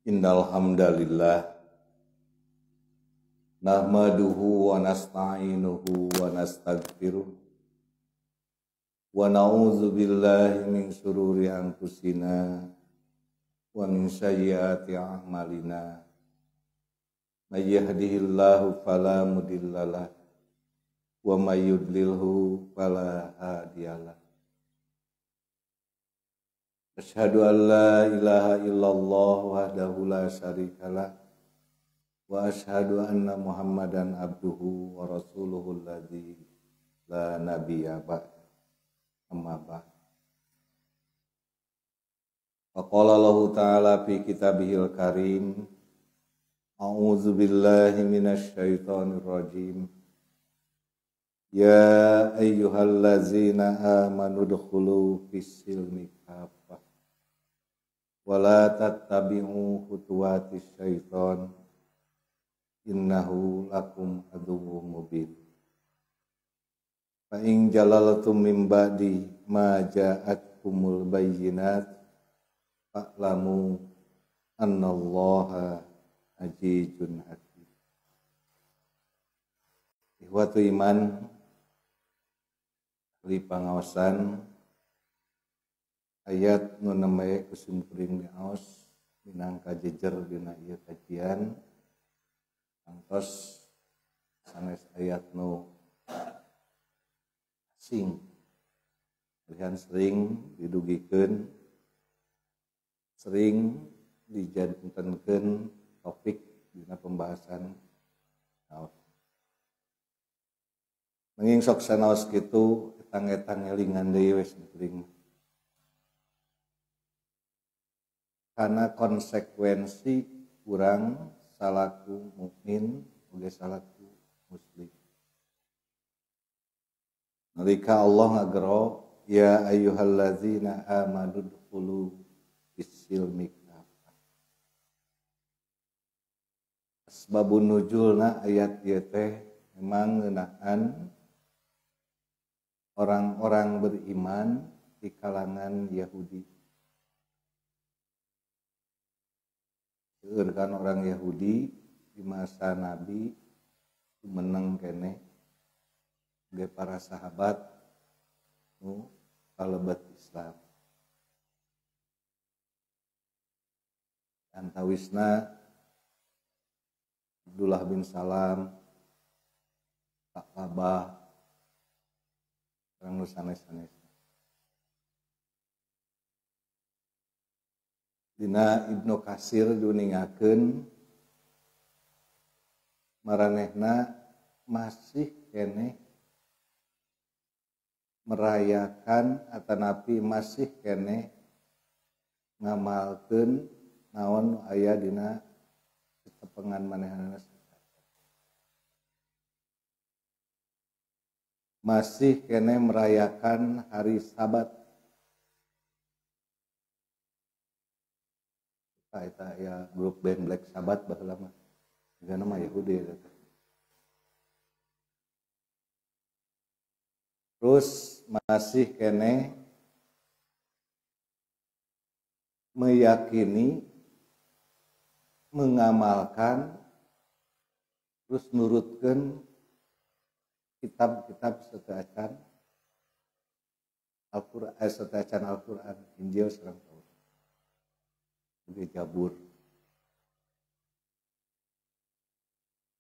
Innal hamdalillah nahmaduhu wa nasta'inuhu wa nastaghfiruh wa na'udzu billahi min shururi anfusina wa min sayyiati a'malina may yahdihillahu fala mudhillalah wa may yudlilhu fala hadiyalah. Asyhadu an la ilaha illallah wahdahu la syarikalah wa asyhadu anna Muhammadan abduhu wa rasuluhul ladzi la nabiyya ba'd. Amma ba'd. Faqala Allah ta'ala fi kitabihil karim, a'udzu billahi minasy syaithanir rajim. Ya ayyuhallazina amanu dkhulu fis-silmi kaffah wa la tattabi'u khutuwatis syaitan innahu lakum aduwwum mubin. Fa in jalaltum min ba'di ma ja'atkumul bayyinat fa'lamu annallaha azizun hakim. Ikhwatu iman, li pangaosan ayat nu namae kusimkuring diaos minangka jejer dina ieu kajian kantos sanes ayat nu asing pilihan sering didugikeun sering dijadikeun topik dina pembahasan naos. Nanging sok sanaos kitu etang-etang elingan deui we simkuring. Karena konsekuensi urang salaku mukmin oge salaku muslim. Nalika Allah ngagero ya ayyuhallazina amanu dkhulu fis-silmi kaffah. Asbabun nuzulna ayat ieu teh memang ngeunaan orang-orang beriman di kalangan Yahudi. Kan orang Yahudi di masa Nabi meneng keneh ge para sahabat nu kalebat Islam. Antawisna Abdullah bin Salam, Pak Abah, orang nu sanes-sanes. Dina Ibnu Katsir diuningakeun maranehna masih keneh merayakan atanapi masih keneh ngamalkeun naon aya dina tepengan manehna, masih keneh merayakan hari Sabat. Eta ya grup band Black Sabbath baheula mah digana mah Yahudi eta. Terus masih keneh meyakini, mengamalkan, terus nurutkeun kitab-kitab sateuacan Al-Qur'an, sateuacan Al-Qur'an, Injil sareng Taurat. Ge Jabur.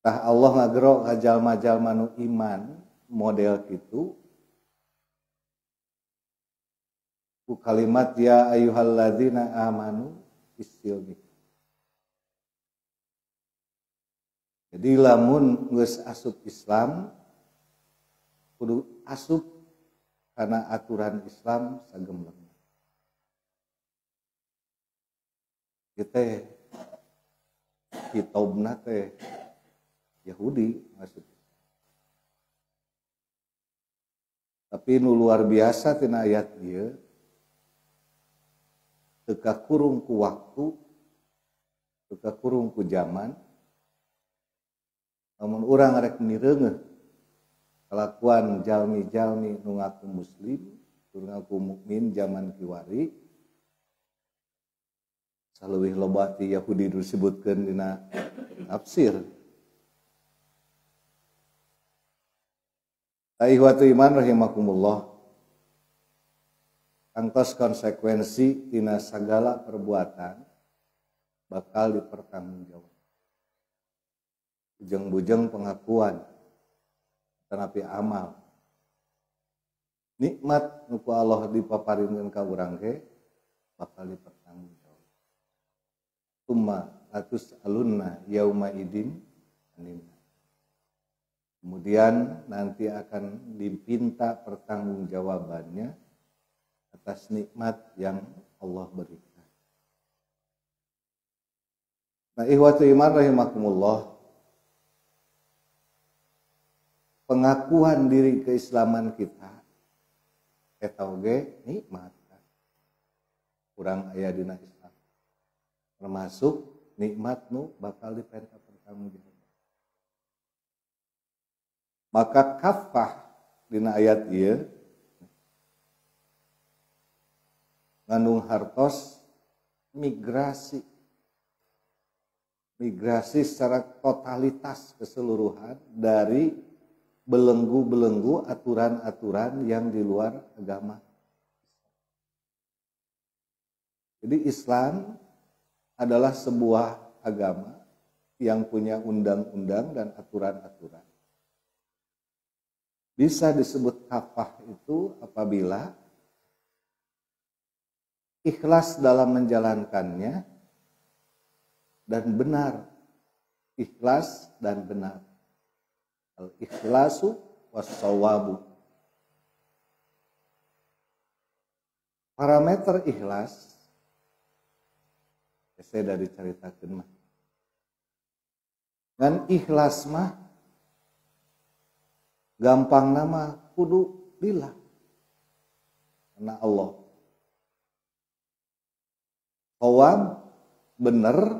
Tah Allah ngagero ka jalma-jalma nu iman model kitu ku kalimat ya ayyuhalladzina amanu fis-silmi. Jadi lamun geus asup Islam kudu asup kana aturan Islam sagemleng. Kita kitabna teh Yahudi maksud. Tapi nu luar biasa tina ayat ieu teu kakurung ku waktu, teu kakurung ku zaman. Lamun urang rek mireungeun kalakuan jalmi-jalmi nu ngaku muslim, nu ngaku mukmin zaman kiwari saleuwih loba ti Yahudi disebutkeun dina tafsir. Ikhwatu iman rahimakumullah, angkos konsekuensi tina sagala perbuatan bakal dipertanggungjawab. Bujeng-bujeng pengakuan tanapi amal. Nikmat nu ku Allah dipaparinkeun ka urang ge bakal dipertanggungjawab. Tsumma latus'alunna yauma idin anin. Kemudian nanti akan dipinta pertanggungjawabannya atas nikmat yang Allah berikan. Nah, ikhwatu iman rahimakumullah, pengakuan diri keislaman kita eta oge nikmat kan. Urang aya dina Islam. Termasuk nikmat nu bakal dipenta pertanggungjawaban. Maka kafah dina ayat ieu ngandung hartos migrasi secara totalitas keseluruhan dari belenggu-belenggu aturan-aturan yang di luar agama. Jadi Islam adalah sebuah agama yang punya undang-undang dan aturan-aturan. Bisa disebut kafah itu apabila ikhlas dalam menjalankannya dan benar. Ikhlas dan benar. Al-ikhlasu was-shawabu. Parameter ikhlas saya dari caritakeun mah. Dan ikhlas mah gampang nama kudu lillah karena Allah. Shawab bener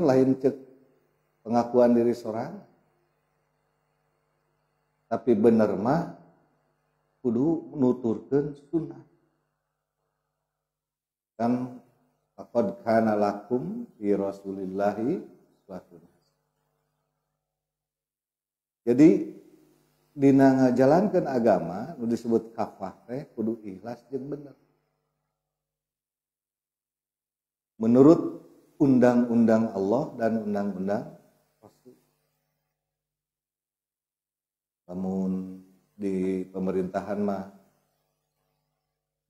lain cek pengakuan diri seorang. Tapi bener mah kudu nuturkeun sunnah. Kan laqad kana lakum fi Rasulillahi uswatun. Jadi dina ngajalankeun agama nu disebut kafah teh kudu ikhlas jeung bener. Menurut undang-undang Allah dan undang-undang Rasul. Namun di pemerintahan mah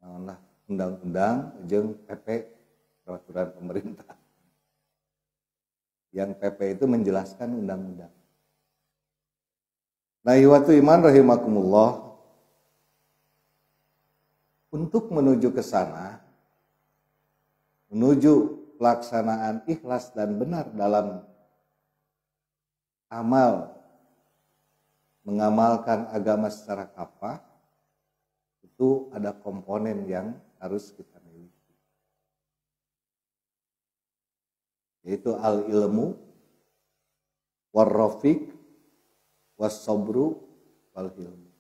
naonlah undang-undang jeung PP peraturan pemerintah. Yang PP itu menjelaskan undang-undang. Nah, ikhwatu iman rahimakumullah, untuk menuju ke sana, menuju pelaksanaan ikhlas dan benar dalam amal mengamalkan agama secara kafah, itu ada komponen yang harus kita miliki, yaitu al-ilmu war-rafiq was-sabru wal-hilmu.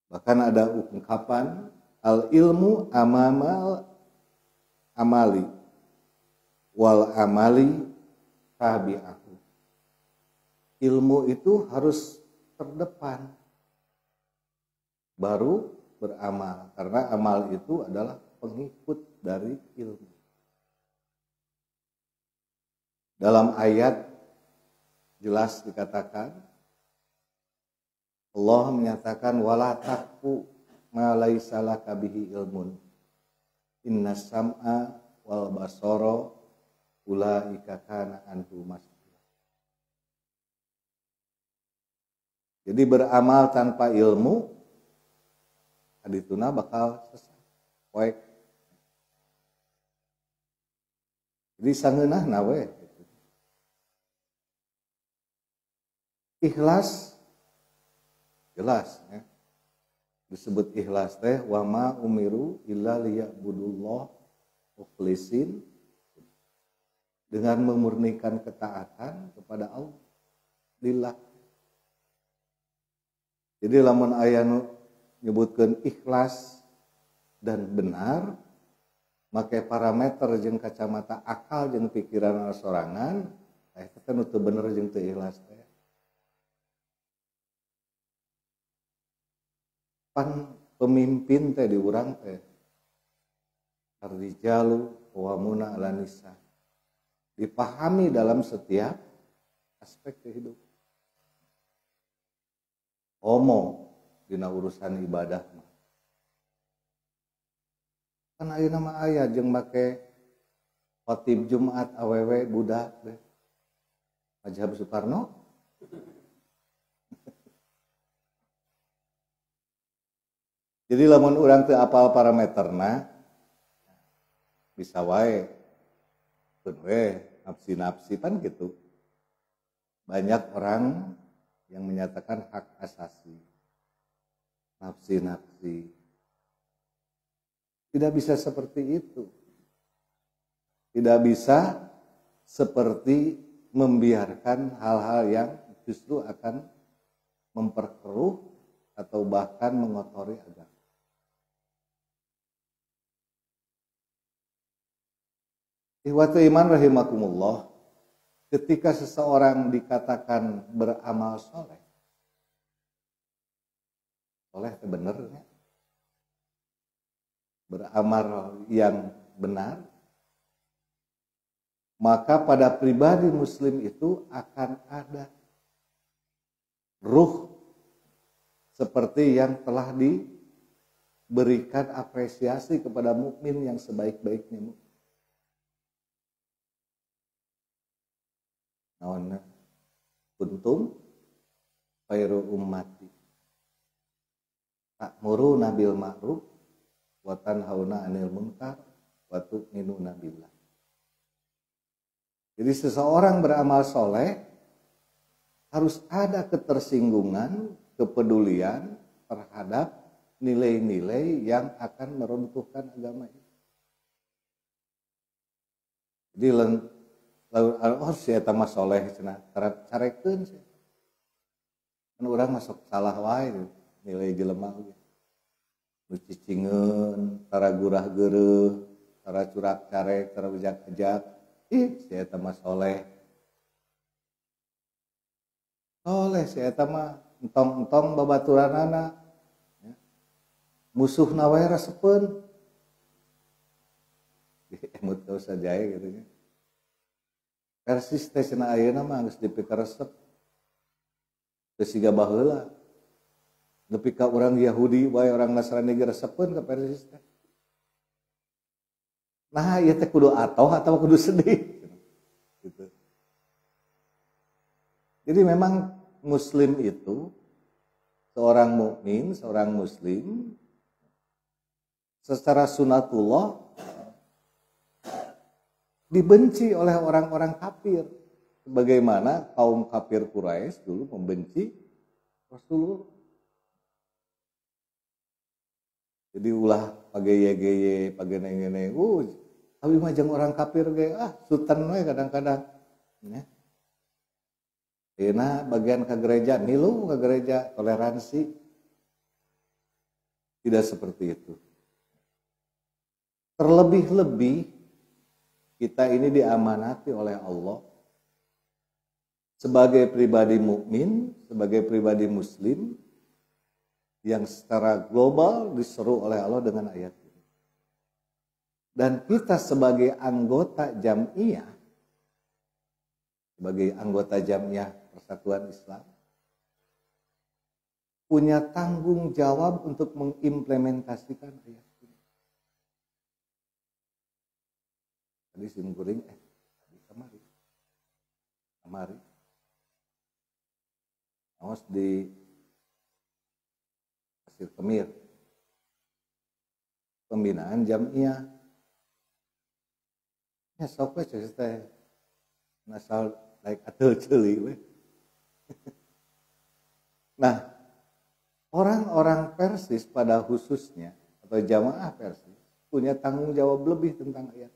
Bahkan ada ungkapan al-ilmu amamal amali wal amali tabi'ahu. Ilmu itu harus terdepan baru beramal, karena amal itu adalah pengikut dari ilmu. Dalam ayat jelas dikatakan, Allah menyatakan wala taqfu ma laisa laka bihi ilmun innas sam'a wal basara ulaika kana anhu mas'ula. Jadi beramal tanpa ilmu adituna bakal sesat. Poek. Jadi sangeunahna we. Ikhlas jelas ya. Disebut ikhlas teh wa ma umiru illa liya'budullah mukhlisin, dengan memurnikan ketaatan kepada Allah lillah. Jadi lamun aya nu nyebutkeun ikhlas dan benar, make parameter jeung kacamata akal jeung pikiran sorangan, eta teh nu teu bener jeung teu ikhlas teh. Pan pemimpin teh di urang teh ar-rijalu qawwamuna 'alan nisa. Dipahami dalam setiap aspek kehidupan. Homo dina urusan ibadah mah. Kan ayeuna mah aya jeung make khotib Jumat awewe budak teh. Mazhab Soekarno. Jadi lamun urang teu apal parameterna bisa wae pun we nafsi-nafsi pan gitu. Banyak orang yang menyatakan hak asasi. Nafsi-nafsi. Tidak bisa seperti itu. Tidak bisa seperti membiarkan hal-hal yang justru akan memperkeruh atau bahkan mengotori agama. Ikhwatu iman rahimakumullah, ketika seseorang dikatakan beramal soleh, soleh itu benernya, beramal yang benar, maka pada pribadi muslim itu akan ada ruh seperti yang telah diberikan apresiasi kepada mukmin yang sebaik-baiknya mukmin. Naonna kuntum khairu ummati ta'muruna bil ma'ruf wa tanhauna 'anil munkar wa tu'minuna billah. Jadi seseorang beramal soleh harus ada ketersinggungan, kepedulian terhadap nilai-nilai yang akan meruntuhkan agama ini. Jadi oh si eta mah soleh cenah carekeun sih. Kan urang masuk salah wae nilai jelema ge. Nu cicingeun, tara gurah geureuh, tara curak carek, tara ujak-ujak. Ih, si eta mah soleh. Soleh si eta mah entong-entong babaturanana. Ya. Musuhna wae rasepeun. Emut kau sajae gitu nya. Persis teh cenah ayeuna mah geus dipikir resep. Geus siga baheula. Nepi ka urang Yahudi wae orang Nasrani ge resepeun ka Persis teh. Nah, ieu teh kudu atoh atau kudu sedih. Gitu. Jadi memang muslim itu seorang mukmin, seorang muslim secara sunatullah dibenci oleh orang-orang kafir, sebagaimana kaum kafir Quraisy dulu membenci Rasulullah. Jadi ulah pageye-geye, pageneng-geneng, tapi mah jeung orang kafir ge sultan we kadang-kadang. Ya. Dina bagian ke gereja, milu ke gereja, toleransi. Tidak seperti itu. Terlebih-lebih kita ini diamanati oleh Allah sebagai pribadi mukmin, sebagai pribadi muslim yang secara global diseru oleh Allah dengan ayat ini. Dan kita sebagai anggota jam'iyah, sebagai anggota jam'iyah Persatuan Islam, punya tanggung jawab untuk mengimplementasikan ayat ini. Tadi simkuring, kamari. Awas di Pasir Kemir. Pembinaan jam'iyah. Ya sok we ceuk teh. Nasal laik ateul ceuli we. Nah, orang-orang Persis pada khususnya atau jamaah Persis punya tanggung jawab lebih tentang ayat.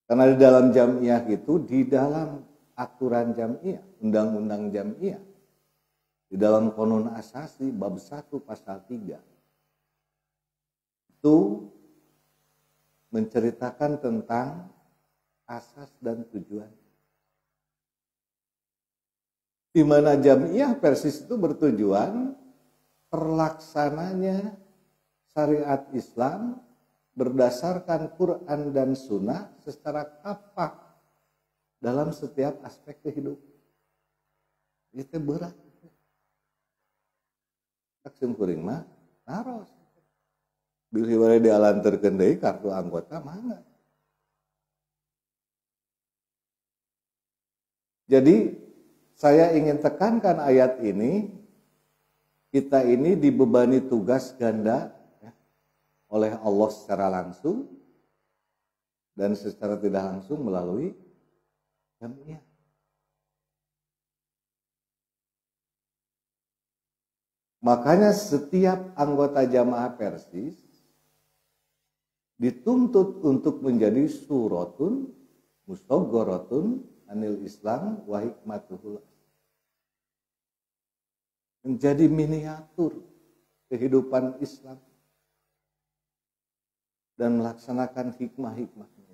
Karena di dalam jam'iyah itu, di dalam aturan jam'iyah, undang-undang jam'iyah, di dalam Qonun Asasi bab 1 pasal 3, itu menceritakan tentang asas dan tujuan. Di mana Jamiah Persis itu bertujuan terlaksananya syariat Islam berdasarkan Quran dan Sunnah secara kafah dalam setiap aspek kehidupan. Itu berat. Taksim kuring mah naros. Bilih wae dialanterkeun deui kartu anggota mangga. Jadi saya ingin tekankan ayat ini, kita ini dibebani tugas ganda ya, oleh Allah secara langsung dan secara tidak langsung melalui jamiah. Makanya setiap anggota jamaah Persis dituntut untuk menjadi suratun mustagharatun anil Islam wa hikmatuhul. Menjadi miniatur kehidupan Islam dan melaksanakan hikmah-hikmahnya.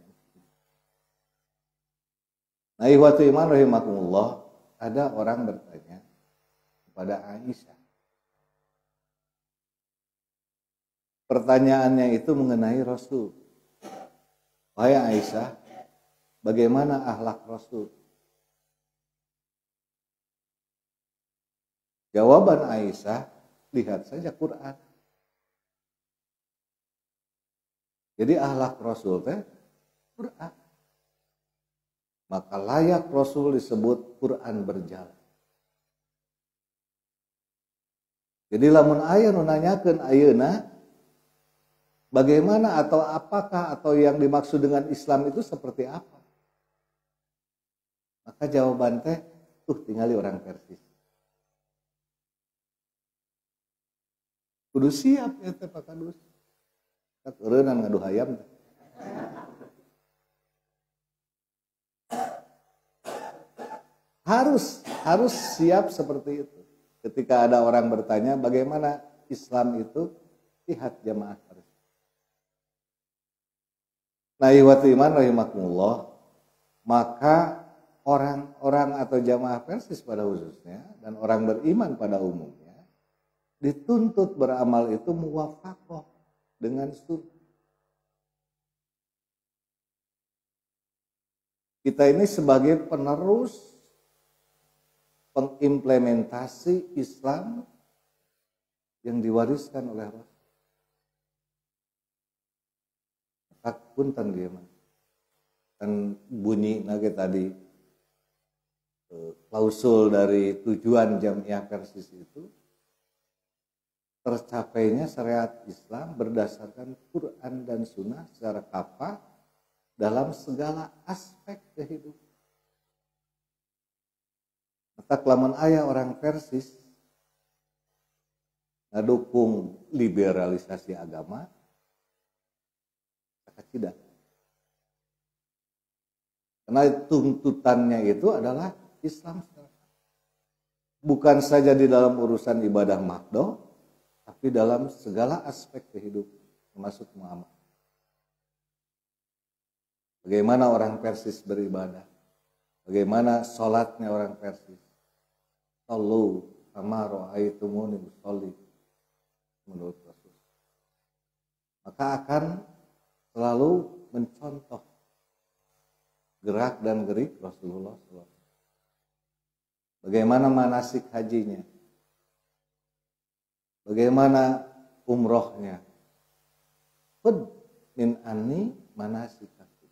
Nah, ikhwatu iman rahimakumullah, ada orang bertanya kepada Aisyah. Pertanyaannya itu mengenai Rasul. Wahai Aisyah, bagaimana akhlak Rasul? Jawaban Aisyah, lihat saja Quran. Jadi akhlak Rasul teh Quran. Maka layak Rasul disebut Quran berjalan. Jadi lamun aya nu nanyakeun ayeuna bagaimana atau apakah atau yang dimaksud dengan Islam itu seperti apa? Maka jawaban teh tinggali orang Persis. Kudu siap ya teh Pak Kadus. Tak eureunnan ngadu hayam. Harus siap seperti itu. Ketika ada orang bertanya bagaimana Islam itu, lihat jamaah Persis. Nah, ikhwati iman rahimakumullah, maka orang-orang atau jamaah Persis pada khususnya dan orang beriman pada umumnya dituntut beramal itu muwafaqah dengan sunnah. Kita ini sebagai penerus pengimplementasi Islam yang diwariskan oleh Rasul. Punten dia mah. Kan bunyi nage tadi klausul dari tujuan Jamiah Persis itu tercapainya syariat Islam berdasarkan Quran dan Sunnah secara kafah dalam segala aspek kehidupan. Maka lamun aya orang Persis ngadukung liberalisasi agama, maka tidak. Karena tuntutannya itu adalah Islam. Bukan saja di dalam urusan ibadah makdo, tapi dalam segala aspek kehidupan, termasuk muamalah. Bagaimana orang Persis beribadah? Bagaimana sholatnya orang Persis? Sallu kama ra'aitumuni usolli, menurut Rasul. Maka akan selalu mencontoh gerak dan gerik Rasulullah SAW. Bagaimana manasik hajinya? Bagaimana umrohnya? Khudh min anni manasikakum.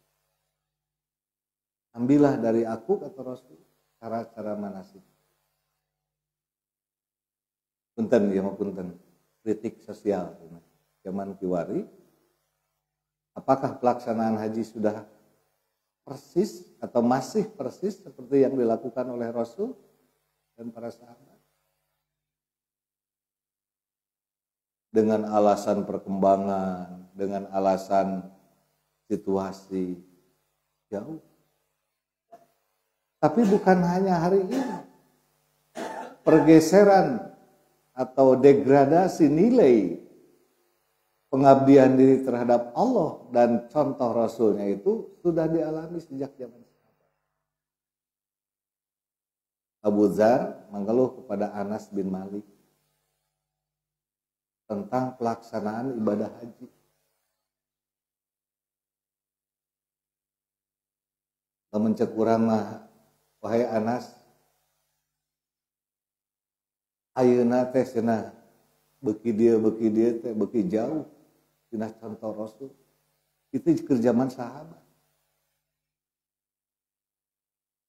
Ambillah dari aku, kata Rasul, cara-cara manasik. Punten ya punten, kritik sosial zaman kiwari. Apakah pelaksanaan haji sudah persis atau masih persis seperti yang dilakukan oleh Rasul dan para sahabat? Dengan alasan perkembangan, dengan alasan situasi jauh. Tapi bukan hanya hari ini. Pergeseran atau degradasi nilai pengabdian diri terhadap Allah dan contoh Rasulnya itu sudah dialami sejak zaman sahabat. Abu Dzar mengeluh kepada Anas bin Malik tentang pelaksanaan ibadah haji. Lamun cek urang mah, wahai Anas, ayeuna teh cenah beuki dieu teh beuki jauh cenah contoh Rasul. Itu keur zaman sahabat.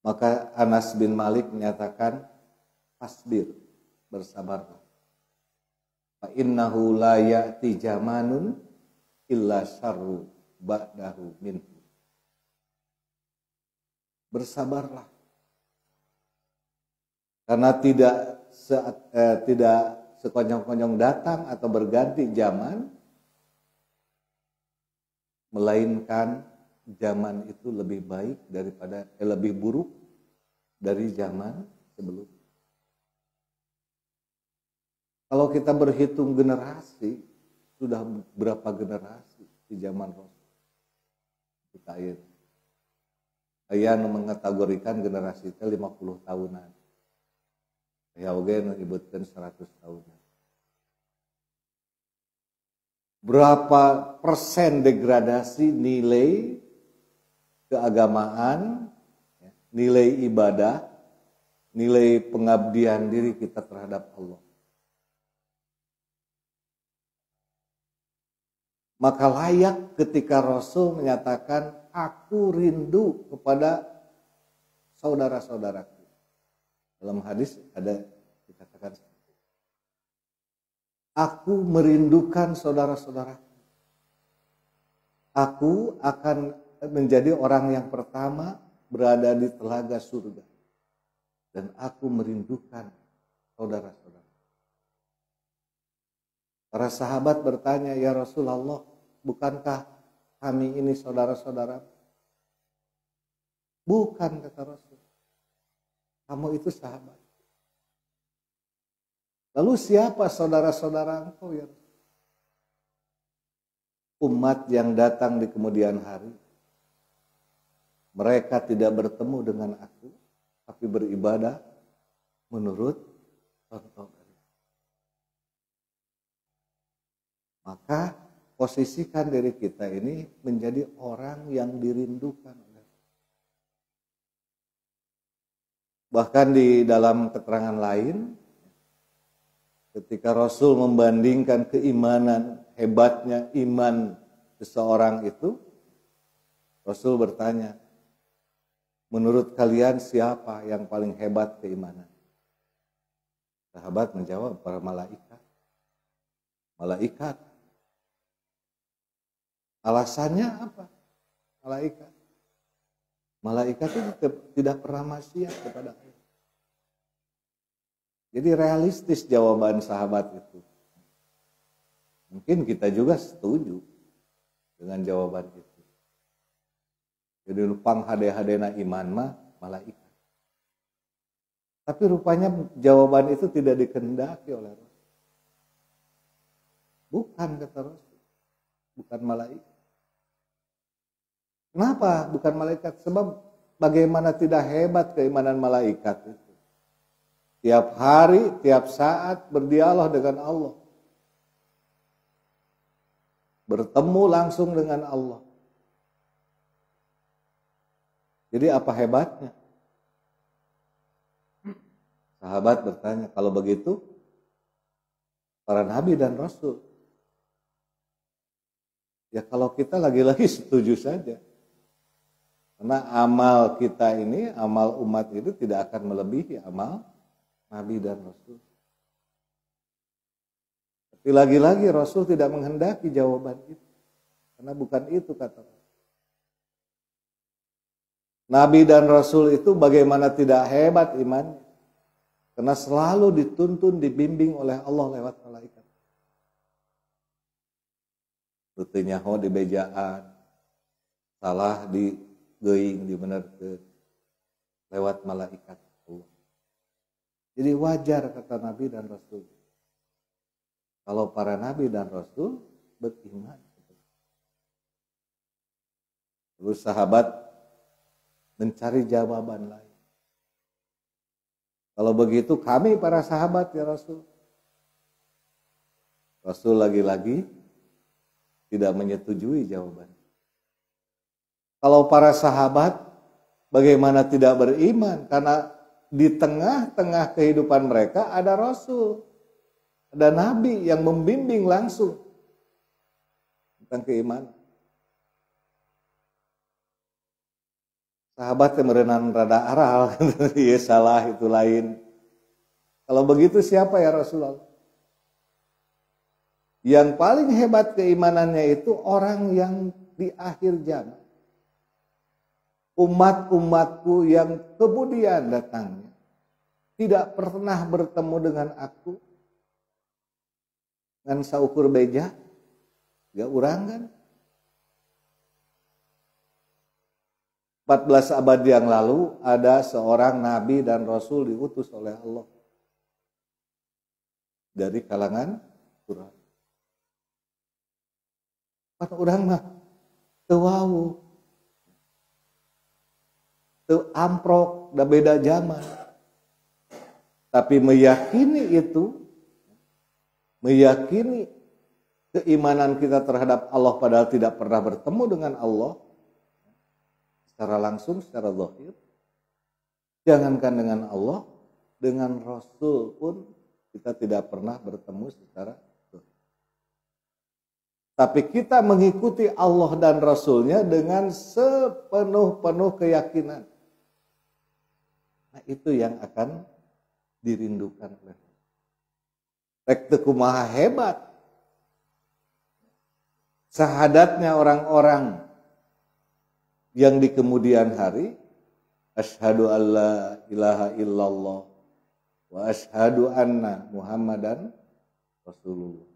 Maka Anas bin Malik menyatakan, fasbir, bersabarlah. Fa innahu la ya'ti zamanun illa syarru ba'dahu minhu. Bersabarlah. Karena tidak sekonyong-konyong datang atau berganti zaman, melainkan zaman itu lebih baik daripada lebih buruk dari zaman sebelum. Kalau kita berhitung generasi, sudah berapa generasi di zaman Rasul? Kita aya nu mengategorikan generasi itu 50 tahunan. Ya oge menyebutkan 100 tahunan. Berapa persen degradasi nilai keagamaan, nilai ibadah, nilai pengabdian diri kita terhadap Allah. Maka layak ketika Rasul menyatakan, aku rindu kepada saudara-saudaraku. Dalam hadis ada dikatakan, aku merindukan saudara-saudaraku. Aku akan menjadi orang yang pertama berada di telaga surga. Dan aku merindukan saudara-saudara. Para sahabat bertanya, ya Rasulullah, bukankah kami ini saudara-saudara? Bukan, kata Rasul. Kamu itu sahabat. Lalu siapa saudara-saudara engkau ya Rasul? Umat yang datang di kemudian hari. Mereka tidak bertemu dengan aku, tapi beribadah menurut contoh. Maka posisikan diri kita ini menjadi orang yang dirindukan. Bahkan di dalam keterangan lain, ketika Rasul membandingkan keimanan, hebatnya iman seseorang itu, Rasul bertanya, menurut kalian siapa yang paling hebat keimanan? Sahabat menjawab, para malaikat. Malaikat. Alasannya apa? Malaikat. Malaikat itu tidak pernah maksiat kepada Allah. Jadi realistis jawaban sahabat itu. Mungkin kita juga setuju dengan jawaban itu. Jadi lupang hade-hadena iman mah malaikat. Tapi rupanya jawaban itu tidak dikehendaki oleh Rasul. Bukan, kata Rasul. Bukan malaikat. Kenapa bukan malaikat? Sebab bagaimana tidak hebat keimanan malaikat itu. Tiap hari, tiap saat berdialog dengan Allah. Bertemu langsung dengan Allah. Jadi apa hebatnya? Sahabat bertanya, kalau begitu para nabi dan rasul. Ya kalau kita lagi-lagi setuju saja. Karena amal kita ini, amal umat itu tidak akan melebihi amal nabi dan rasul. Tapi lagi-lagi Rasul tidak menghendaki jawaban itu. Karena bukan itu kata Rasul. Nabi dan Rasul itu bagaimana tidak hebat imannya. Karena selalu dituntun, dibimbing oleh Allah lewat malaikat. Rutenya ho di bejaan, salah di geuing dibenerkeun lewat malaikat Allah. Jadi wajar kata Nabi dan Rasul. Kalau para Nabi dan Rasul beriman. Terus sahabat mencari jawaban lain. Kalau begitu kami para sahabat ya Rasul. Rasul lagi-lagi tidak menyetujui jawaban. Kalau para sahabat bagaimana tidak beriman? Karena di tengah-tengah kehidupan mereka ada Rasul. Ada Nabi yang membimbing langsung tentang keimanan. Sahabat yang merenang rada aral, ya salah itu lain. Kalau begitu siapa ya Rasulullah? Yang paling hebat keimanannya itu orang yang di akhir zaman. Umat-umatku yang kemudian datangnya tidak pernah bertemu dengan aku. Dengan saukur beja, gak urang kan? 14 abad yang lalu ada seorang nabi dan rasul diutus oleh Allah dari kalangan Quraisy. Kata orang mah teu wau, teu amprok, da beda zaman. Tapi meyakini itu, meyakini keimanan kita terhadap Allah padahal tidak pernah bertemu dengan Allah secara langsung, secara zahir. Jangankan dengan Allah, dengan Rasul pun kita tidak pernah bertemu secara zahir. Tapi kita mengikuti Allah dan Rasulnya dengan sepenuh-penuh keyakinan. Nah itu yang akan dirindukan oleh Allah. Rek teu kumaha hebat sahadatnya orang-orang yang di kemudian hari asyhadu alla ilaha illallah wa asyhadu anna Muhammadan Rasulullah.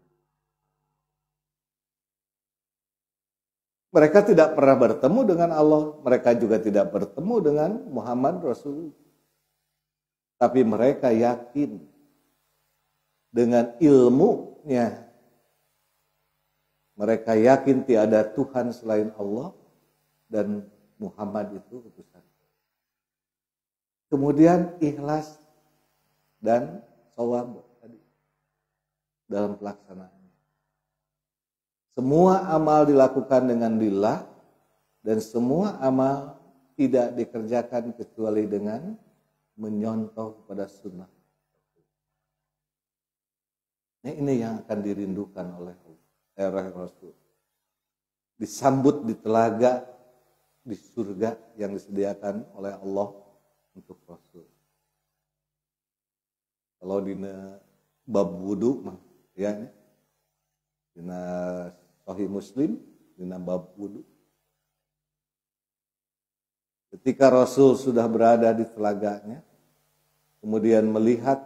Mereka tidak pernah bertemu dengan Allah, mereka juga tidak bertemu dengan Muhammad Rasulullah. Tapi mereka yakin dengan ilmunya. Mereka yakin tiada Tuhan selain Allah dan Muhammad itu utusan. Kemudian ikhlas dan shawab tadi dalam pelaksanaan. Semua amal dilakukan dengan lillah dan semua amal tidak dikerjakan kecuali dengan menyontoh kepada sunnah. Ini yang akan dirindukan oleh Rasul. Disambut di telaga di surga yang disediakan oleh Allah untuk Rasul. Kalau di bab wudu ya, di Sahih Muslim di bab wudu. Ketika Rasul sudah berada di telaganya, kemudian melihat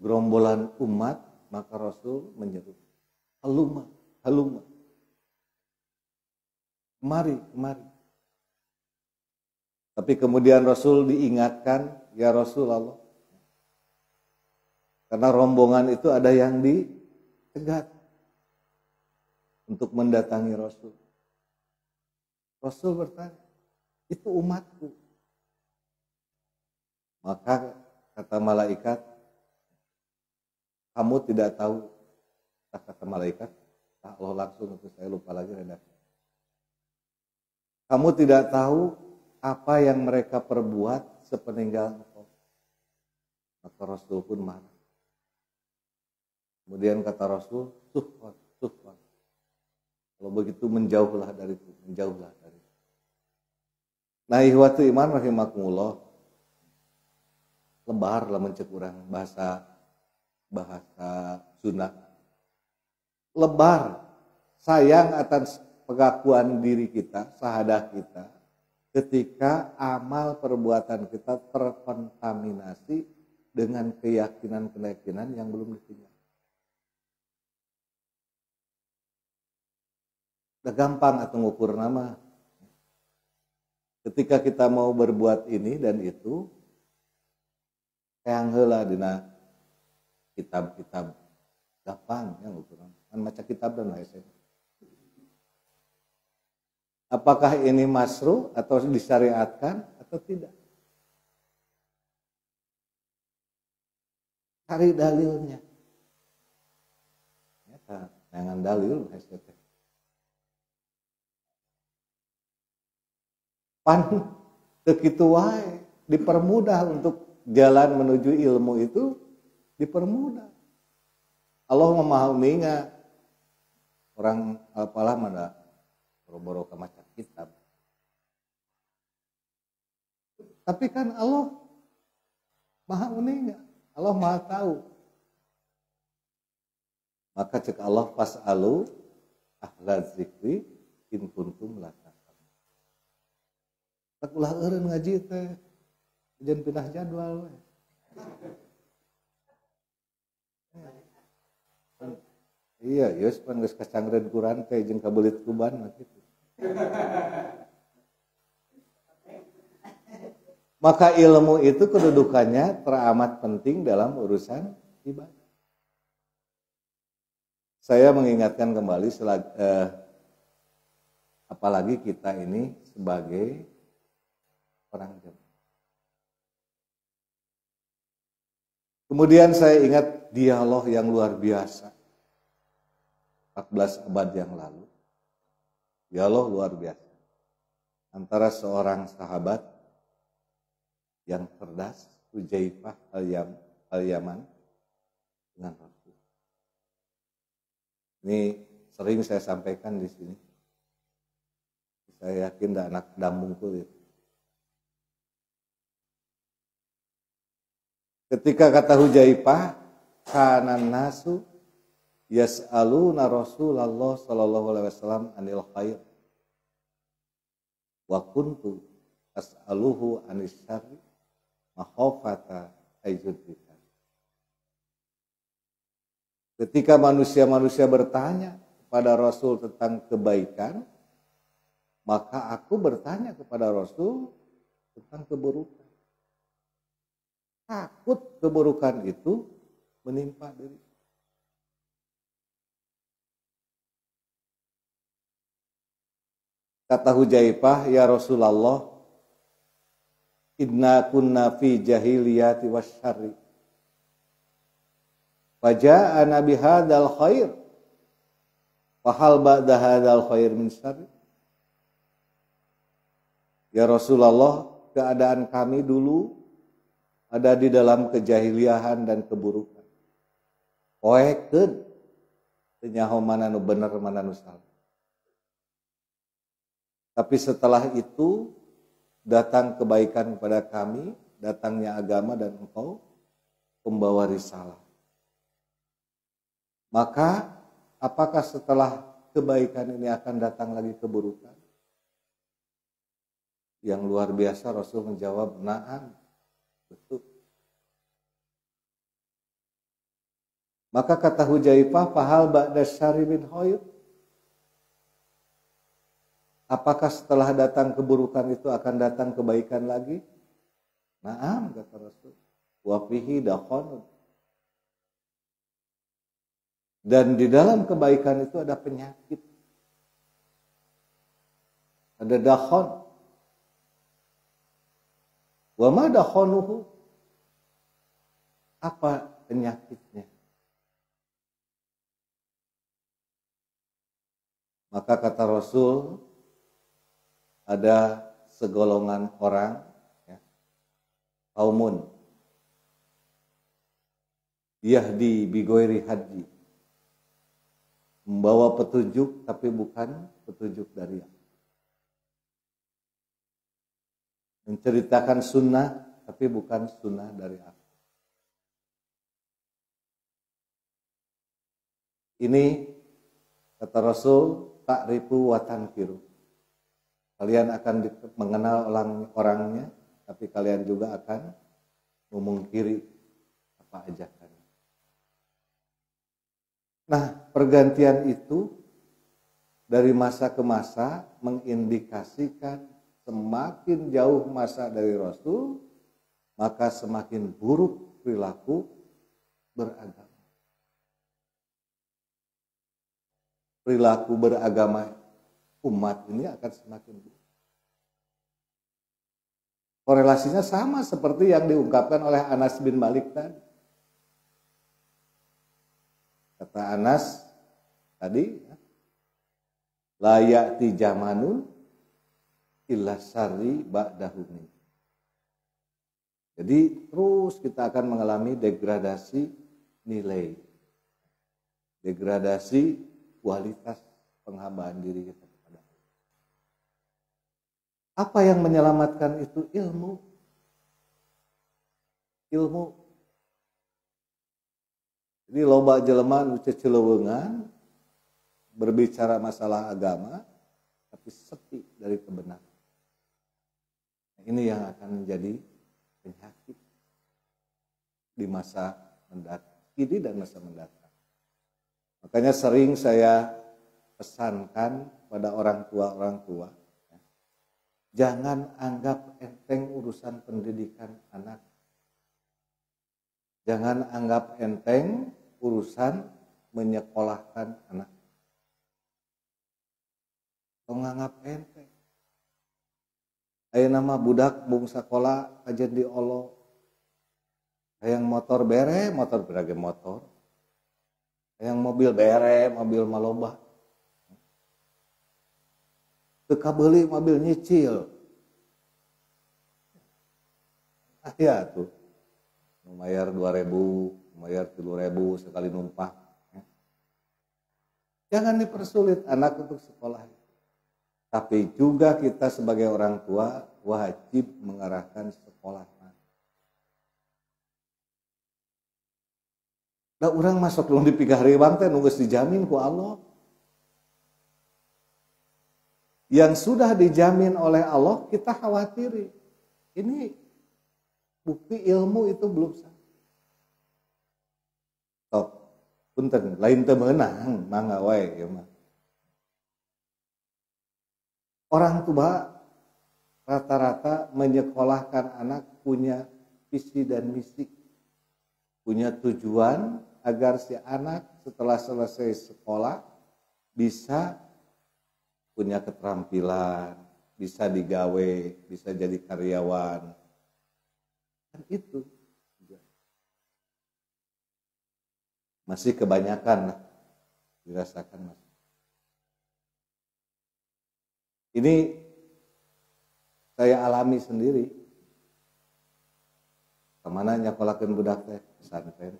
gerombolan umat, maka Rasul menyeru, haluma, haluma. Mari, mari. Tapi kemudian Rasul diingatkan, ya Rasulullah. Karena rombongan itu ada yang dicegat untuk mendatangi Rasul. Rasul bertanya, itu umatku. Maka kata malaikat, kamu tidak tahu, kata malaikat, Allah langsung itu saya lupa lagi redaksi. Kamu tidak tahu apa yang mereka perbuat sepeninggal engkau. Maka Rasul pun marah. Kemudian kata Rasul, suhwan, suhwan. Kalau begitu menjauhlah dariku, menjauhlah dariku. Nah, ihwatu iman rahimakumullah, lebar lah mencek urang bahasa Sunda. Lebar, sayang atas pengakuan diri kita, sahadah kita, ketika amal perbuatan kita terkontaminasi dengan keyakinan-keyakinan yang belum ditinggal. Udah gampang atau ngukur nama. Ketika kita mau berbuat ini dan itu, kayak heula dina kitab-kitab gampang yang ukuran kan maca kitab dan lain. Apakah ini masruh atau disyariatkan atau tidak? Cari dalilnya. Ya, dengan dalil STT. Pan begitu wae dipermudah untuk jalan menuju ilmu itu dipermudah. Allah memahaminya orang apalah mana boro-boro maca kitab. Tapi kan Allah maha uninya, Allah maha tahu. Maka cek Allah fas'alu ahla zikri in kuntum la ta'lamun. Tak ulah eureun ngaji teh. Jangan pindah jadwal we. Iya, geus pan geus kacangreun Quran teh jeung kabelit kuban mah kitu. Maka ilmu itu kedudukannya teramat penting dalam urusan ibadah. Saya mengingatkan kembali apalagi kita ini sebagai orang jemaah. Kemudian saya ingat dialog yang luar biasa 14 abad yang lalu. Dialog luar biasa antara seorang sahabat yang cerdas, Hudzaifah al-Yaman dengan Rasul. Ini sering saya sampaikan di sini. Saya yakin anak dambung kulit. Ketika kata Hudzaifah, kana nasu yas'aluna Rasulullah sallallahu alaihi wasallam anil khair. Wa kuntu as'aluhu anis syarri makhafata ayyudrika. Ketika manusia-manusia bertanya kepada Rasul tentang kebaikan, maka aku bertanya kepada Rasul tentang keburukan. Takut keburukan itu menimpa diri. Kata Hudzaifah, ya Rasulullah, inna kunna fi jahiliyati wasyarri. Faja'ana bihadzal khair. Fahal ba'da hadzal khair min syarri? Ya Rasulullah, keadaan kami dulu ada di dalam kejahiliahan dan keburukan. Oekeun teu nyaho mana nu bener mana nu salah. Tapi setelah itu datang kebaikan kepada kami, datangnya agama dan engkau pembawa risalah. Maka apakah setelah kebaikan ini akan datang lagi keburukan? Yang luar biasa Rasul menjawab, na'am, betul. Maka kata Hudzaifah, fahal ba'da syarri min khair? Apakah setelah datang keburukan itu akan datang kebaikan lagi? Na'am, kata Rasul. Wa fihi dakhon. Dan di dalam kebaikan itu ada penyakit. Ada dakhon. Wa ma dakhonuhu? Apa penyakitnya? Maka kata Rasul, ada segolongan orang, ya, kaumun, yahdi bigoiri hadi, membawa petunjuk tapi bukan petunjuk dari Allah. Menceritakan sunnah tapi bukan sunnah dari Allah. Ini kata Rasul, ta'rifu wa tankiru. Kalian akan mengenal orangnya, tapi kalian juga akan memungkiri apa ajakannya. Nah, pergantian itu dari masa ke masa mengindikasikan semakin jauh masa dari Rasul, maka semakin buruk perilaku beragama. perilaku beragama umat ini akan semakin buruk. Korelasinya sama seperti yang diungkapkan oleh Anas bin Malik tadi. Kata Anas tadi, la ya'ti jamanun illa syarri ba'dahum. Jadi terus kita akan mengalami degradasi nilai, degradasi kualitas penghambaan diri kita kepada Allah. Apa yang menyelamatkan itu? Ilmu. Jadi loba jelema nu cecelewengan berbicara masalah agama tapi sepi dari kebenaran. Ini yang akan menjadi penyakit di masa mendatang, ini dan masa mendatang. Makanya sering saya pesankan pada orang tua, jangan anggap enteng urusan pendidikan anak. Jangan anggap enteng urusan menyekolahkan anak. Menganggap enteng. Aya nama budak bung sakola ajen di Allah. Hayang motor bere, motor berage motor. Hayang mobil bere, mobil maloba. Teu kabeuli mobil nyicil. Aya tuh. Mayar 2.000, mayar 3.000 sekali numpang. Jangan dipersulit anak untuk sekolah. Tapi juga kita sebagai orang tua wajib mengarahkan sekolah. Da urang masuk lu dipigah riwang teh nu geus dijamin ku Allah. Yang sudah dijamin oleh Allah kita khawatiri. Ini bukti ilmu itu belum sampai. Top, punten lain teu meunang mangga wae ieu mah. Orang tua rata-rata menyekolahkan anak punya visi dan misi, punya tujuan agar si anak setelah selesai sekolah bisa punya keterampilan, bisa digawe, bisa jadi karyawan. Dan itu masih kebanyakan lah dirasakan mas. Ini saya alami sendiri. Kemana nyakolakeun budak teh pesantren.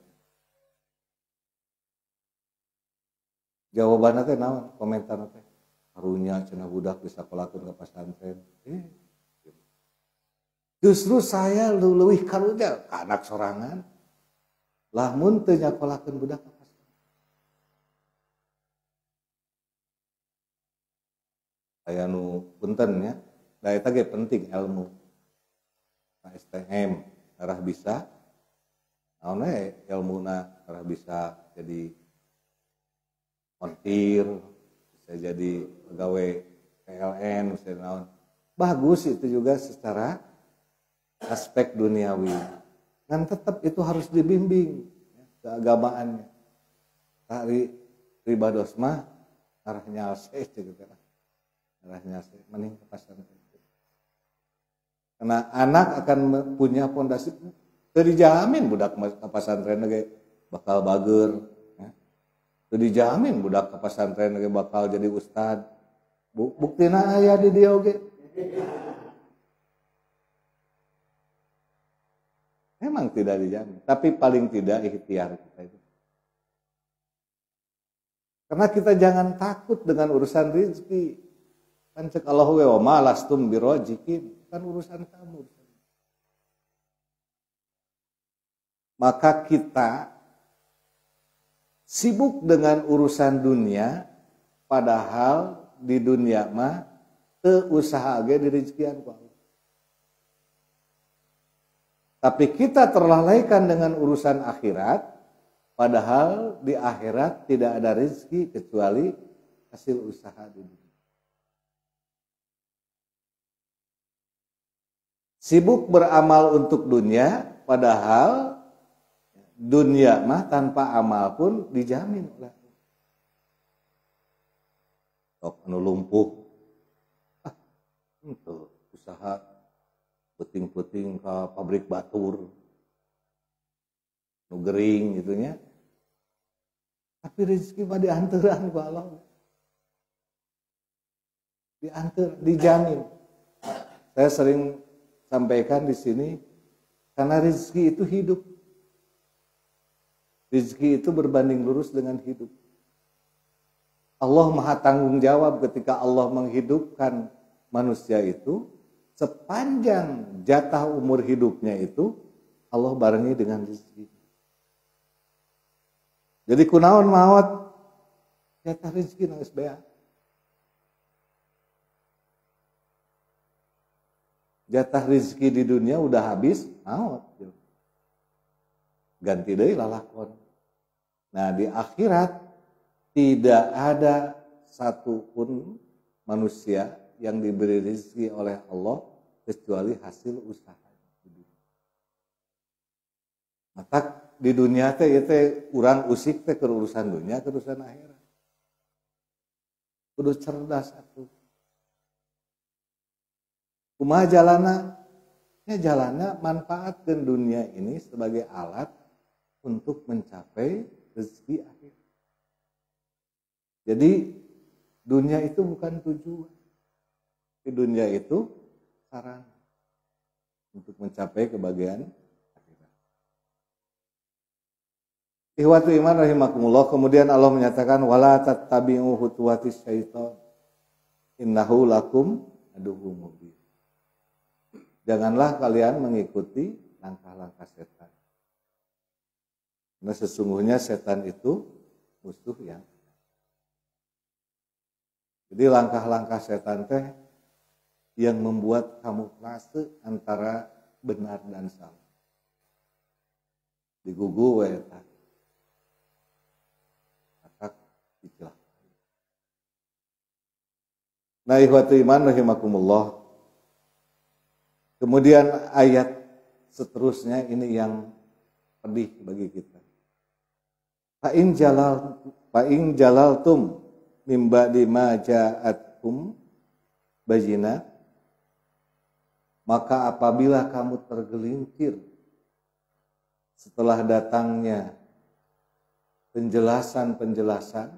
Jawabannya teh naon? Komentar teh. Karunya cenah budak bisa sakolakeun ka pesantren. Justru saya leuwih karunya ka anak sorangan. Lamun teu nyakolakeun budak ka pesantren. Aya nu punten nya, da eta ge penting ilmu. STM arah bisa naon we ilmuna arah bisa jadi montir, bisa jadi pegawai PLN, bisa naon. Bagus itu juga secara aspek duniawi. Dan tetap itu harus dibimbing keagamaannya. Tari ribados mah arahnya alseh gitu kan. Arahnya mending ke pesantren. Karena anak akan punya fondasi teu dijamin budak ke pesantren ge bakal bager ya. Teu dijamin budak ke pesantren ge bakal jadi ustad. Buktina aya di dieu ge. Memang tidak dijamin, tapi paling tidak ikhtiar kita itu. Karena kita jangan takut dengan urusan rezeki. Kan cek Allah wa ma lastum birojikin, kan urusan kamu. Maka kita sibuk dengan urusan dunia, padahal di dunia mah teu usaha ge di rezekian ku Allah. Tapi kita terlalaikan dengan urusan akhirat, padahal di akhirat tidak ada rezeki kecuali hasil usaha di dunia. Sibuk beramal untuk dunia, padahal dunia mah tanpa amal pun dijamin oleh Allah. sok anu lumpuh itu usaha puting-puting ke pabrik batur nu gering gitu nya, tapi rezeki mah dianteran ku Allah, diantar, dijamin. Saya sering sampaikan di sini, karena rezeki itu hidup, rezeki itu berbanding lurus dengan hidup. Allah maha tanggung jawab ketika Allah menghidupkan manusia itu, sepanjang jatah umur hidupnya itu Allah barengi dengan rezeki. Jadi kunaon maot jatah rezeki nangis bea. Jatah rezeki di dunia udah habis, maot. Ganti deui lalakon. Nah, di akhirat tidak ada satupun manusia yang diberi rezeki oleh Allah kecuali hasil usaha. Maka di dunia teh urang usik teh ke urusan dunia, ke urusan akhirat. Kudu cerdas atuh. Kumaha jalanna? Ya jalanna manfaatkeun dunia ini sebagai alat untuk mencapai rezeki akhir. Jadi dunia itu bukan tujuan. Di dunia itu sarana untuk mencapai kebahagiaan akhirat. Ikhwatu iman rahimakumullah, kemudian Allah menyatakan wala tattabi'u khutuwatis syaitan innahu lakum aduwwum mubin. Janganlah kalian mengikuti langkah-langkah setan. Karena sesungguhnya setan itu musuh yang. Jadi langkah-langkah setan teh yang membuat kamuflase antara benar dan salah. Digugu we eta. Akak dicelakai. Nah, ikhwatu iman rahimakumullah. Kemudian ayat seterusnya ini yang pedih bagi kita. Fa in jalaltum mim ba'di ma ja'atkum bayyinah, maka apabila kamu tergelincir setelah datangnya penjelasan-penjelasan,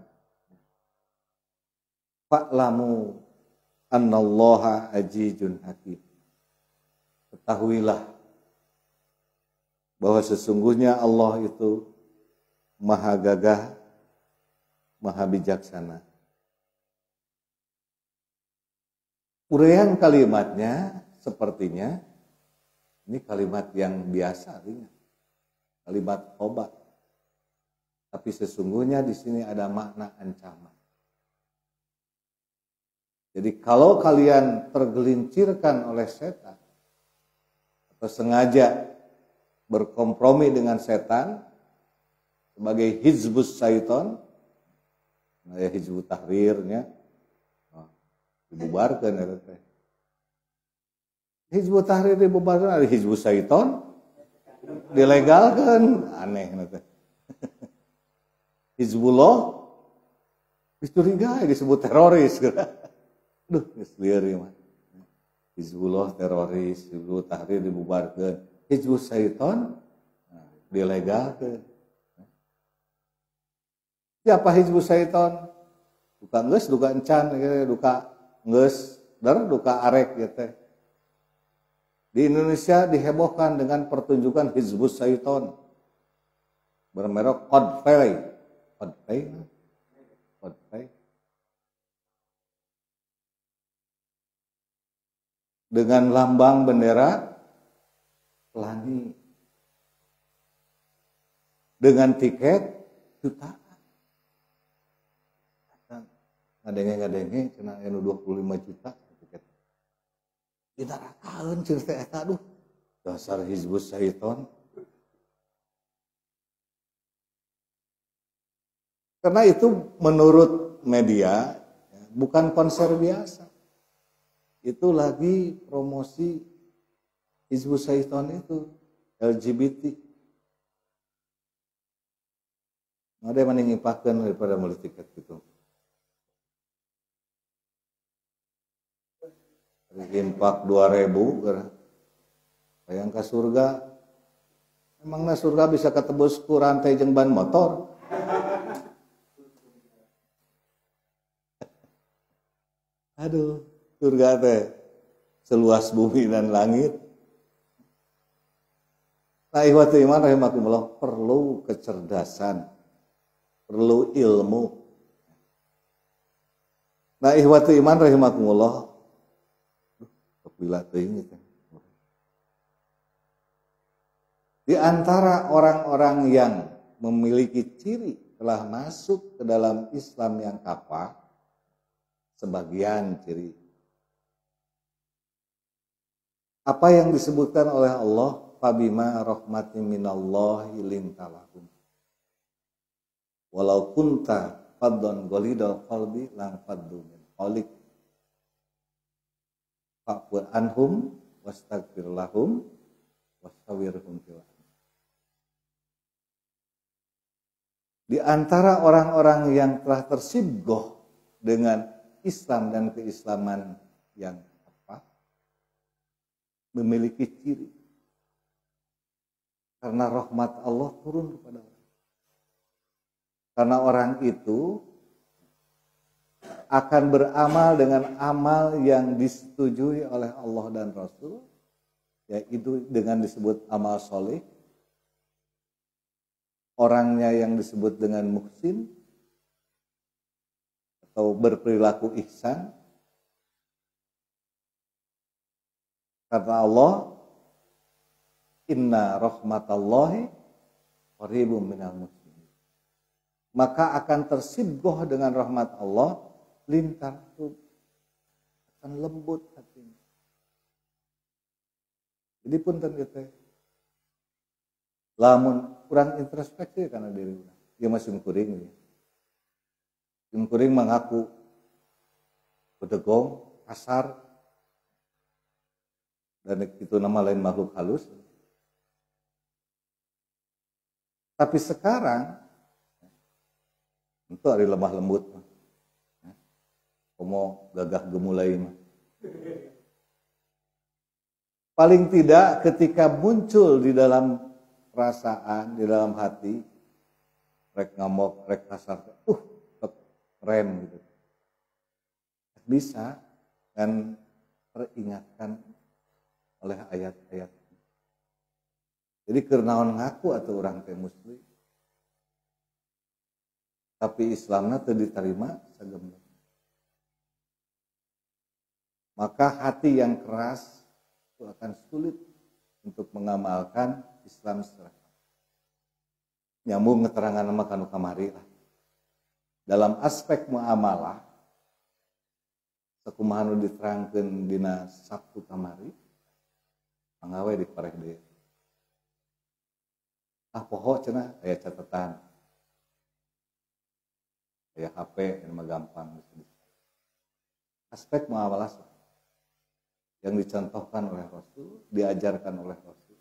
fa'lamu annallaha azizun hakim. Ketahuilah bahwa sesungguhnya Allah itu maha gagah, maha bijaksana. Uraian kalimatnya sepertinya ini kalimat yang biasa, kalimat obat. Tapi sesungguhnya di sini ada makna ancaman. Jadi kalau kalian tergelincirkan oleh setan atau sengaja berkompromi dengan setan sebagai hizbus syaiton, ya hizbut tahrirnya dibubarkan ya teh. Hizbut tahrir dibubarkan, ada hizbus syaiton dilegalkan, aneh teh. Hizbullah dicurigai disebut teroris. Duh, geus lieur ieu mah. Hizbullah teroris, hizbut tahrir dibubarkan, hizbus syaiton dilegalkan. Siapa hizbus syaiton? Duka geus, duka encan, duka geus, duka arek gitu. Di Indonesia dihebohkan dengan pertunjukan hizbus syaiton bermerek Coldplay. Dengan lambang bendera pelangi, dengan tiket jutaan. Ngadenge cenah anu 25 juta tiket. Ditarakaeun ceuk teh eta, aduh. Dasar hizbus syaiton. Karena itu menurut media bukan konser biasa. Itu lagi promosi hizbus syaiton itu LGBT. Ada yang meninggipakan daripada beli tiket gitu. Infak 2.000 hayang ka surga. Emangna surga bisa ketebus ku rantai jeung ban motor? Aduh, surga teh seluas bumi dan langit. Nah, ikhwati iman rahimakumullah, perlu kecerdasan, perlu ilmu. Nah, ikhwati iman rahimakumullah, bila teuing teh. Di antara orang-orang yang memiliki ciri telah masuk ke dalam Islam yang kafah, sebagian ciri. Apa yang disebutkan oleh Allah, fabima rahmatin minallahi lintalahum. Walau kunta faddan ghalidal qalbi lang faddu min hawlik. Fa'fu anhum wastaghfir lahum wastawirhum fil amr. Di antara orang-orang yang telah tersibgoh dengan Islam dan keislaman yang memiliki ciri karena rahmat Allah turun kepada orang. Karena orang itu akan beramal dengan amal yang disetujui oleh Allah dan Rasul, yaitu dengan disebut amal soleh. Orangnya yang disebut dengan muhsin atau berperilaku ihsan. Kata Allah, inna rahmatallahi qaribun minal muslimin. Maka akan tersibgoh dengan rahmat Allah, lintar akan lembut hatinya. Jadi punten kita lamun kurang introspeksi karena diri urang. Dia masih kuring. Kuring mengaku bedegong, kasar, dan itu nama lain makhluk halus. Tapi sekarang itu hari lemah lembut, komo gagah gemulai mah. Paling tidak ketika muncul di dalam perasaan, di dalam hati, rek ngamok, rek kasar, rem gitu. Bisa kan teringatkan oleh ayat-ayat. Jadi kernaon ngaku atau orang teh muslim. Tapi Islamnya teu diterima sagemna. Maka hati yang keras itu akan sulit untuk mengamalkan Islam secara nyambung keterangan nama kanu kamari lah. Dalam aspek muamalah sakumaha nu diterangkeun dina Sabtu kamari pangawe di parek deui. Poho cenah aya catatan. Aya HP yang mah gampang. Aspek muamalah yang dicontohkan oleh Rasul, diajarkan oleh Rasul.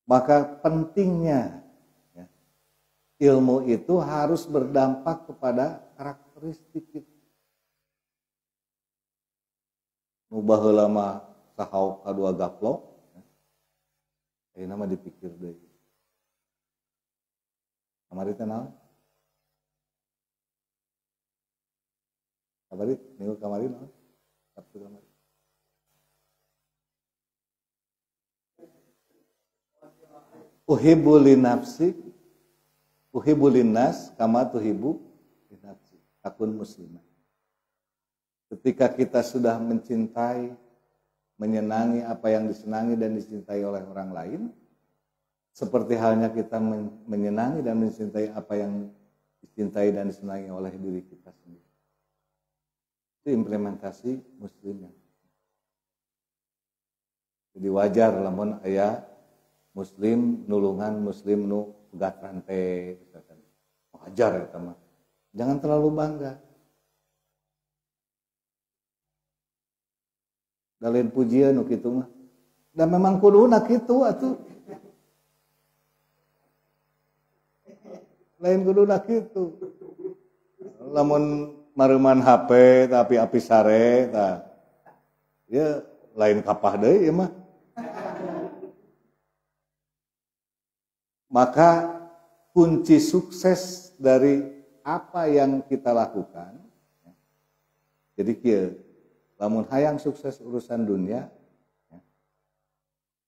Maka pentingnya ilmu itu harus berdampak kepada karakteristik kita. Nu baheula mah sahau kadua gaplok, ini nama dipikir deh. Kamari teh naon? Kamari, minggu kamari naon? Sabtu kamari. Uhibbu li nafsi, uhibbu linnas kama tuhibbu li nafsi. Akun muslimah. Ketika kita sudah mencintai, menyenangi apa yang disenangi dan dicintai oleh orang lain, seperti halnya kita menyenangi dan mencintai apa yang dicintai dan disenangi oleh diri kita sendiri. Itu implementasi muslimnya. Jadi wajar lamun aya muslim nulungan muslim nu pegat rantai misalkan. Wajar eta mah. Jangan terlalu bangga. Dalin pujian nu kitu mah. Dan memang kuduna kitu atuh. Lain kuduna kitu. Lamun mareuman HP tapi api sare tah. Ya lain kapah deui ya mah. Maka kunci sukses dari apa yang kita lakukan, jadi kieu, lamun hayang sukses urusan dunia,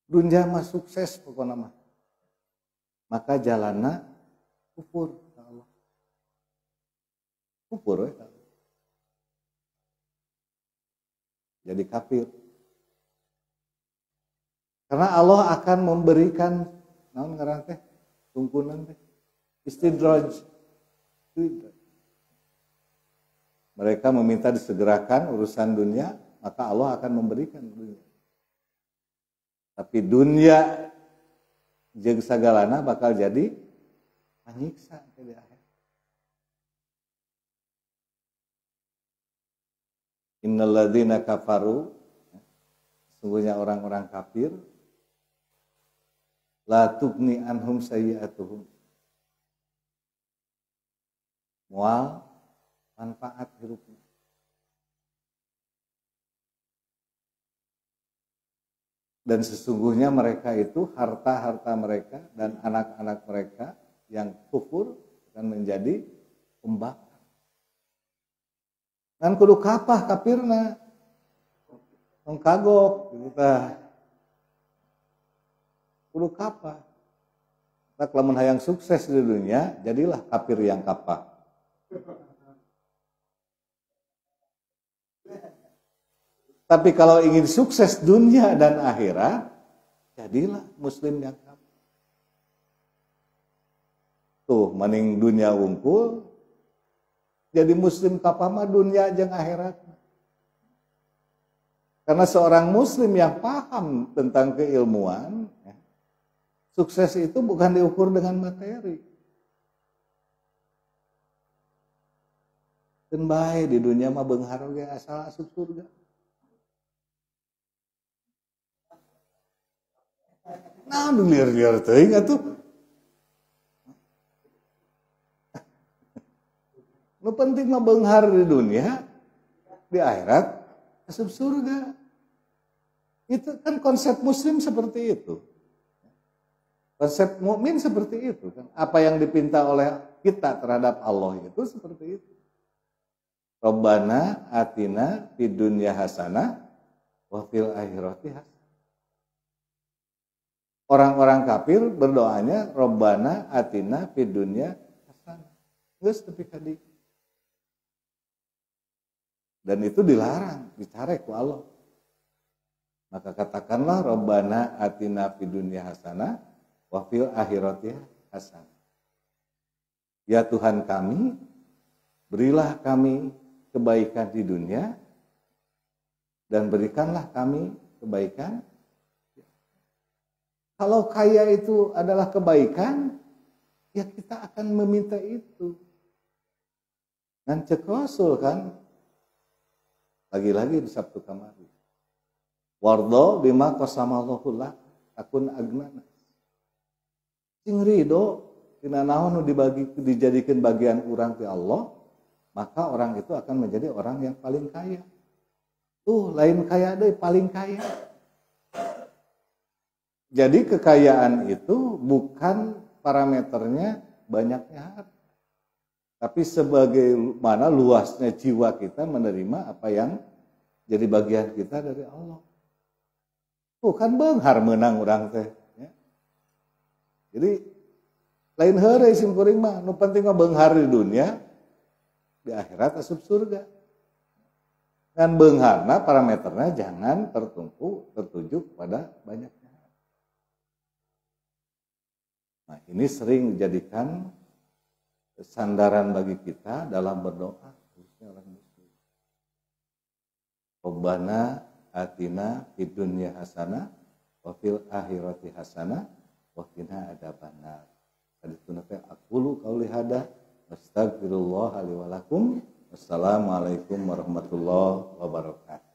dunia mah sukses pokokna mah, maka jalanna kufur ka Allah, kufur we ka Allah. Jadi kafir. Karena Allah akan memberikan naon ngaran teh? Tungkunan teh. Istidraj. Mereka meminta disegerakan urusan dunia, maka Allah akan memberikan dunia. Tapi dunia jeung sagalana bakal jadi panyiksa di akhir. Innalladzina kafaru, sesungguhnya orang-orang kafir, la tugni anhum sayyi'atuhum, moal manfaat hirupna. Dan sesungguhnya mereka itu harta-harta mereka dan anak-anak mereka yang kufur akan menjadi pembakar. Kan kudu kapah kafirna, mengkagok gitu tah. Kudu kapah. Tak lamun hayang sukses di dunia, jadilah kafir yang kapah. Tapi kalau ingin sukses dunia dan akhirat, jadilah muslim yang kapah. Tuh, mending dunia unggul, jadi muslim kapah mah dunia jeung akhirat. Karena seorang muslim yang paham tentang keilmuan, sukses itu bukan diukur dengan materi. Dan bae di dunia mah beunghar ge asal asup surga. Nah, liar-liar teuing atuh. Nu penting mah beunghar di dunia, di akhirat asup surga. Itu kan konsep muslim seperti itu. Konsep mukmin seperti itu kan. Apa yang dipinta oleh kita terhadap Allah itu seperti itu. Rabbana atina fid dunya hasanah wa fil akhirati hasanah. Orang-orang kafir berdoanya Rabbana atina fid dunya hasanah. Geus tepi ka dieu. Dan itu dilarang, dicarek ku Allah. Maka katakanlah Rabbana atina fid dunya hasanah wa fil akhirati hasanah. Ya Tuhan kami, berilah kami kebaikan di dunia dan berikanlah kami kebaikan. Kalau kaya itu adalah kebaikan, ya kita akan meminta itu. Dan cek Rasul kan, lagi-lagi di Sabtu kamari. Wardo bima qasamallahu lak takun agnana. Sing ridho tina naon nu dijadikeun bagian urang ti Allah, maka orang itu akan menjadi orang yang paling kaya. Tuh, lain kaya deui, paling kaya. Jadi kekayaan itu bukan parameternya banyaknya harta. Tapi sebagaimana luasnya jiwa kita menerima apa yang jadi bagian kita dari Allah. Bukan beunghar meunang urang teh. Ya. Jadi lain heureuy sim kuring mah, nu penting mah beunghar di dunia, di akhirat asup surga. Dan beungharna parameternya jangan tertuju pada banyaknya. Nah, ini sering dijadikan sandaran bagi kita dalam berdoa, khususnya orang muslim. Rabbana atina fid dunya hasanah wa fil akhirati hasanah wa qina adzabannar. Haditsuna teh aqulu qauli hada astagfirullah li wa lakum. Wassalamualaikum warahmatullahi wabarakatuh.